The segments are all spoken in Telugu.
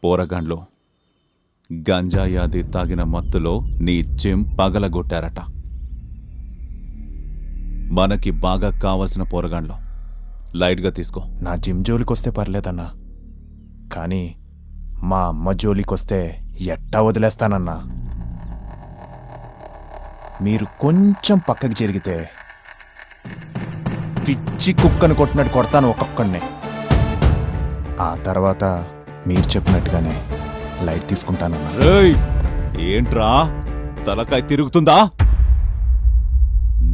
పోరగాండ్లో గంజాయాది తాగిన మత్తులో నీ జిమ్ పగలగొట్టారట. మనకి బాగా కావలసిన పోరగాండ్లో లైట్గా తీసుకో. నా జిమ్ జోలికొస్తే పర్లేదన్నా, కానీ మా అమ్మ జోలికొస్తే ఎట్టా వదిలేస్తానన్నా. మీరు కొంచెం పక్కకి జరిగితే పిచ్చి కుక్కను కొట్టినట్టు కొడతాను ఒక్కొక్కడిని. ఆ తర్వాత మీరు చెప్పినట్టుగానే లైట్ తీసుకుంటానన్నా. ఏంట్రా తలకాయ తిరుగుతుందా?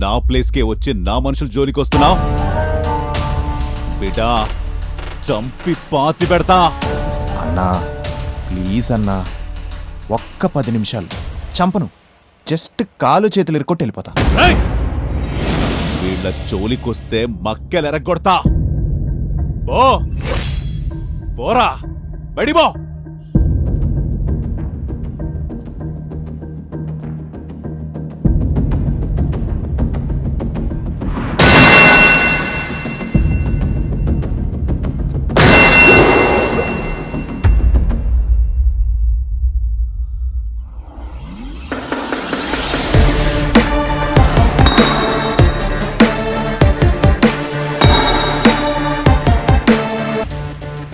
నా ప్లేస్కే వచ్చి నా మనుషుల జోలికి వస్తున్నావు బిడ్డా, చంపి పాతి పెడతా. అన్నా ప్లీజ్ అన్నా, ఒక్క 10 నిమిషాలు చంపను, జస్ట్ కాలు చేతులు ఇరుక్కొట్టి వెళ్ళిపోతా. వీళ్ళ జోలికొస్తే మక్కెలెరగొడతా. పోరా బడిబో.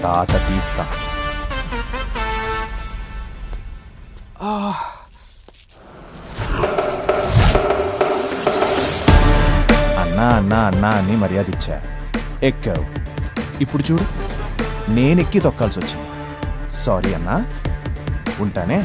తాట తీస్తా. అన్నా అన్నా అన్నా అని మర్యాద ఇచ్చా, ఎక్కావు. ఇప్పుడు చూడు, నేనెక్కి తొక్కాల్సి వచ్చింది. సారీ అన్నా, ఉంటానే.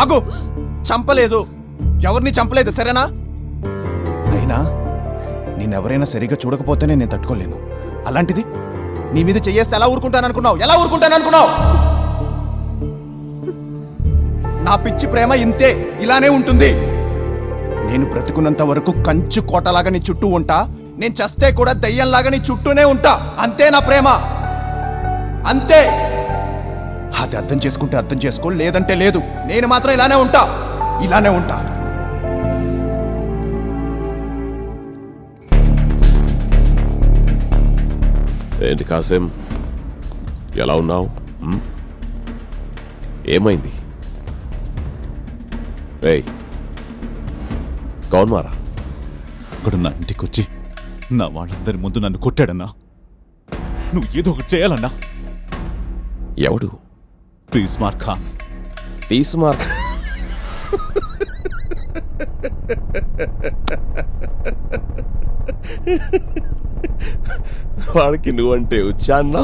ఆగు, చంపలేదు, ఎవరిని చంపలేదు సరేనా? అయినా నేనెవరైనా సరిగ్గా చూడకపోతేనే నేను తట్టుకోలేను. అలాంటిది నీ మీద చెయ్యేస్తే ఎలా ఊరుకుంటాననుకున్నావు? ఎలా ఊరుకుంటాననుకున్నావు? నా పిచ్చి ప్రేమ ఇంతే, ఇలానే ఉంటుంది. నేను బ్రతుకున్నంత వరకు కంచు కోటలాగా నీ చుట్టూ ఉంటా, నేను చస్తే కూడా దయ్యంలాగా నీ చుట్టూనే ఉంటా. అంతే నా ప్రేమ, అంతే. అది అర్థం చేసుకుంటే అర్థం చేసుకో, లేదంటే లేదు. నేను మాత్రం ఇలానే ఉంటా, ఇలానే ఉంటా. ఏంటి కాసిం, ఎలా ఉన్నావు? ఏమైంది? ఏయ్ కౌన్ మారా? ఇక్కడ నా ఇంటికొచ్చి నా వాళ్ళందరి ముందు నన్ను కొట్టాడన్నా. నువ్వు ఏదో ఒకటి చేయాలన్నా. ఎవడు? తీస్మార్ ఖాన్. తీస్మార్ వాడికి నువ్వంటే వచ్చా అన్నా?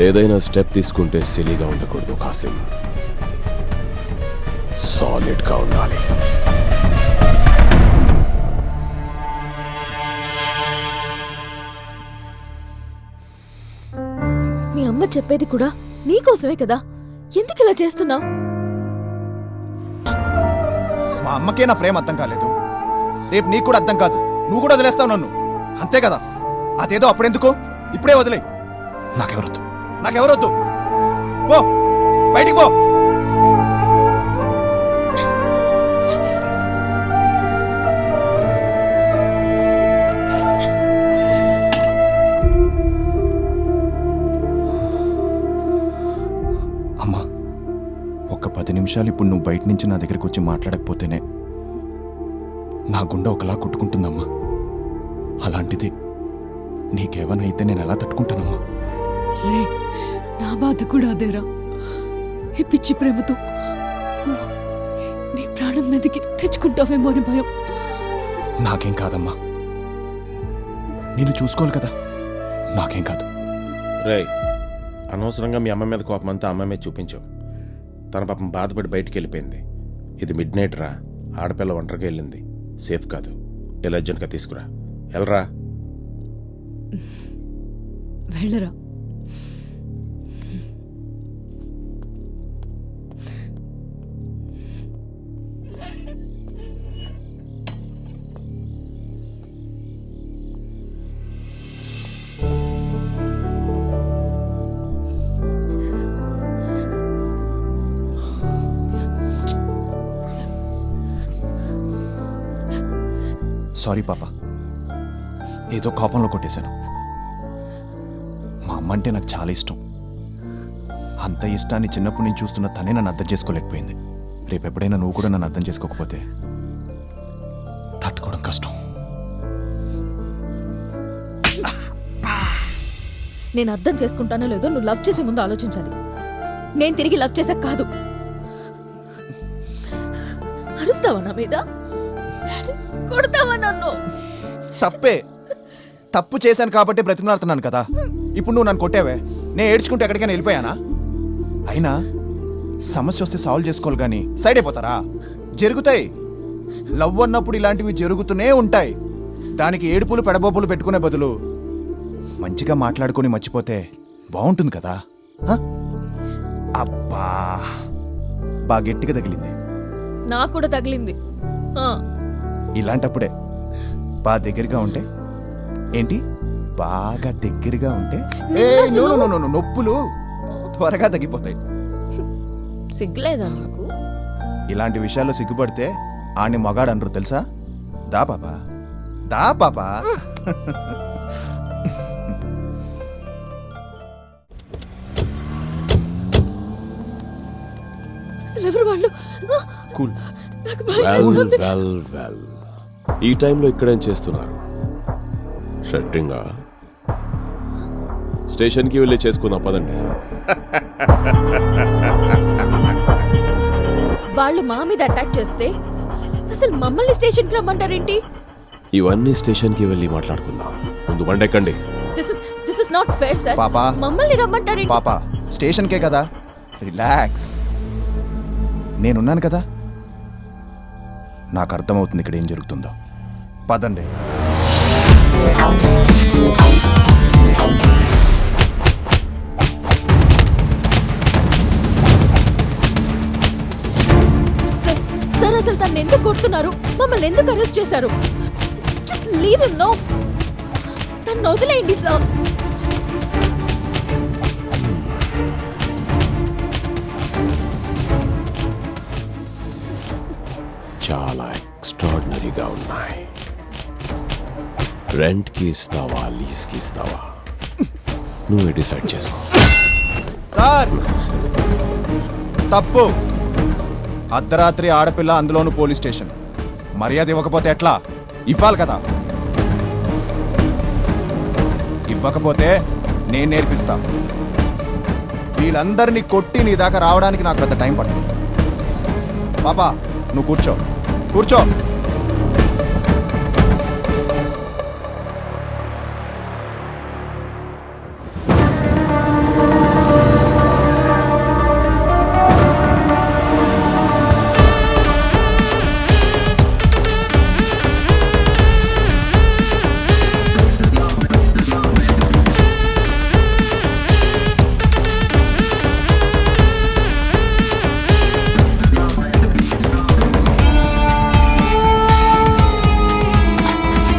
ఏదైనా స్టెప్ తీసుకుంటే సిలీగా ఉండకూడదు కాసిం, సాలిడ్గా ఉండాలి. మీ అమ్మ చెప్పేది కూడా నీకోసమే కదా, ఎందుకు ఇలా చేస్తున్నావు? మా అమ్మకే నా ప్రేమ అర్థం కాలేదు, రేపు నీకు కూడా అర్థం కాదు. నువ్వు కూడా వదిలేస్తావు నన్ను, అంతే కదా? అదేదో అప్పుడెందుకు, ఇప్పుడే వదిలే. నాకెవరొద్దు, నాకెవరొద్దు. పో బయటికి పో. అమ్మా, ఒక్క 10 నిమిషాలు ఇప్పుడు నువ్వు బయట నుంచి నా దగ్గరికి వచ్చి మాట్లాడకపోతేనే నా గుండె ఒకలా కొట్టుకుంటుందమ్మా. అలాంటిది నీకేమైనా అయితే నేను ఎలా తట్టుకుంటానమ్మా? నా బాధ కూడా అదేరా. ఈ పిచ్చి ప్రేమతో నీ ప్రాణం మీదకి తెచ్చుకుంటావేమో అని భయం. నాకేం కాదమ్మా, నేను చూసుకోవాలి కదా, నాకేం కాదు. రే, అనవసరంగా మీ అమ్మ మీద కోపం అంతా అమ్మ మీద చూపించావు. తన పాపం బాధపడి బయటికి వెళ్ళిపోయింది. ఇది మిడ్ నైట్ రా, ఆడపిల్ల ఒంటరిగా వెళ్ళింది, సేఫ్ కాదు. ఇలా అర్జెంట్గా తీసుకురా, వెళ్ళరా. వెళ్ళరా. సారీ పాప, ఏదో కోపంలో కొట్టేశాను. మా అమ్మ అంటే నాకు చాలా ఇష్టం. అంత ఇష్టాన్ని చిన్నప్పటి నుంచి చూస్తున్న తనే నన్ను అర్థం చేసుకోలేకపోయింది. రేపెప్పుడైనా నువ్వు కూడా నన్ను అర్థం చేసుకోకపోతే తట్టుకోవడం కష్టం. నేను అర్థం చేసుకుంటానో లేదో నువ్వు లవ్ చేసే ముందు ఆలోచించాలి. నేను తిరిగి లవ్ చేసాక కాదు. అరుస్తావా నా మీద? కొడతావా నన్ను? తప్పే, తప్పు చేశాను కాబట్టి బ్రతిమలాడుతున్నాను కదా. ఇప్పుడు నువ్వు నన్ను కొట్టావే, నేను ఏడ్చుకుంటే ఎక్కడికైనా వెళ్ళిపోయానా? అయినా సమస్య వస్తే సాల్వ్ చేసుకోవాలి కానీ సైడ్ అయిపోతారా? జరుగుతాయి. లవ్ అన్నప్పుడు ఇలాంటివి జరుగుతూనే ఉంటాయి. దానికి ఏడుపులు పెడబొబ్బులు పెట్టుకునే బదులు మంచిగా మాట్లాడుకొని మర్చిపోతే బాగుంటుంది కదా. హ? అబ్బా, బాగా గట్టిగా తగిలింది. నాకు కూడా తగిలింది. ఇలాంటప్పుడే బాగా దగ్గరగా ఉంటే ఏంటి, బాగా దగ్గరగా ఉంటే నొప్పులు త్వరగా తగ్గిపోతాయి. సిగ్గులేదా నాకు? ఇలాంటి విషయాల్లో సిగ్గుపడితే ఆని మగాడు అనరు తెలుసా? దా పాపా, దా పాపా. అసలు ఎవరు వాళ్ళు? కూల్. నాకు భయం వెల్ వేస్తుంది. వెల్ వెల్ ఈ టైంలో ఇక్కడేం చేస్తున్నారు? షట్టింగా? స్టేషన్కి వెళ్ళి చేసుకుందాం పదండి. వాళ్ళు మా మీద అటాక్ చేస్తే అసలు మమ్మల్ని స్టేషన్కి రమ్మంటారేంటి? ఇవన్నీ స్టేషన్కి వెళ్ళి మాట్లాడుకుందాం. ముందు బండెక్కండి. This is not fair sir. పాపా, మమ్మల్ని రమ్మంటారేంటి? పాపా స్టేషన్కే కదా, రిలాక్స్. నేనున్నాను కదా, నాకు అర్థమవుతుంది ఇక్కడ ఏం జరుగుతుందో. పదండి. సార్ అసలు తను ఎందుకు కొడుతున్నారు? మమ్మల్ని ఎందుకు అరెస్ట్ చేశారు? Just leave him no. తను వదిలేయండి సార్. చాలా ఎక్స్ట్రాడినరీగా ఉన్నాయి. రెంట్కి ఇస్తావా, లీజ్కి ఇస్తావా? నువ్వే డిసైడ్ చేసుకో. సార్, తప్పు. అర్ధరాత్రి ఆడపిల్ల, అందులోనూ పోలీస్ స్టేషన్. మర్యాద ఇవ్వకపోతే ఎట్లా? ఇవ్వాలి కదా. ఇవ్వకపోతే నేను నేర్పిస్తా. వీళ్ళందరినీ కొట్టి నీ దాకా రావడానికి నాకు పెద్ద టైం పడుతుంది. పాపా నువ్వు కూర్చో, కూర్చో.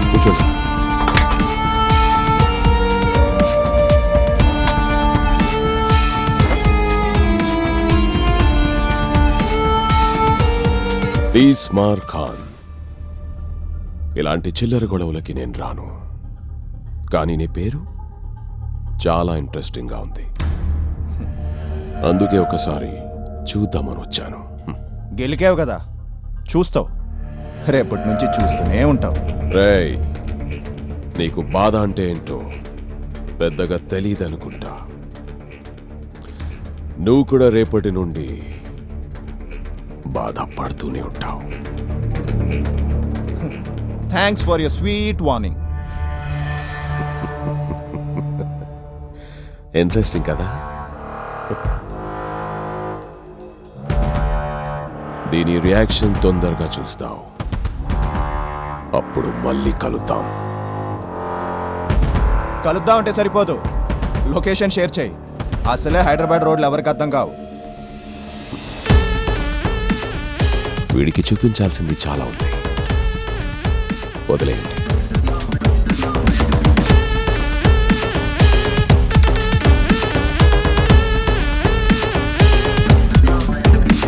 కూర్చోండి సార్. తీస్మార్ ఖాన్. ఇలాంటి చిల్లర గొడవలకి నేను రాను, కానీ నీ పేరు చాలా ఇంట్రెస్టింగ్గా ఉంది. అందుకే ఒకసారి చూద్దామని వచ్చాను. గెలికావు కదా, చూస్తావు. రేపటి నుంచి చూస్తూనే ఉంటావు. రేయ్, నీకు బాధ అంటే ఏంటో పెద్దగా తెలీదనుకుంటా. నువ్వు కూడా రేపటి నుండి బాధపడుతూనే ఉంటావు. Thanks for your sweet warning. Interesting కదా? దీని రియాక్షన్ తొందరగా చూస్తావు, అప్పుడు మళ్ళీ కలుద్దాం. కలుద్దామంటే సరిపోదు, లొకేషన్ షేర్ చేయి. అసలే హైదరాబాద్ రోడ్లు ఎవరికి అర్థం కావు. వీడికి చూపించాల్సింది చాలా ఉంది, వదిలేయండి.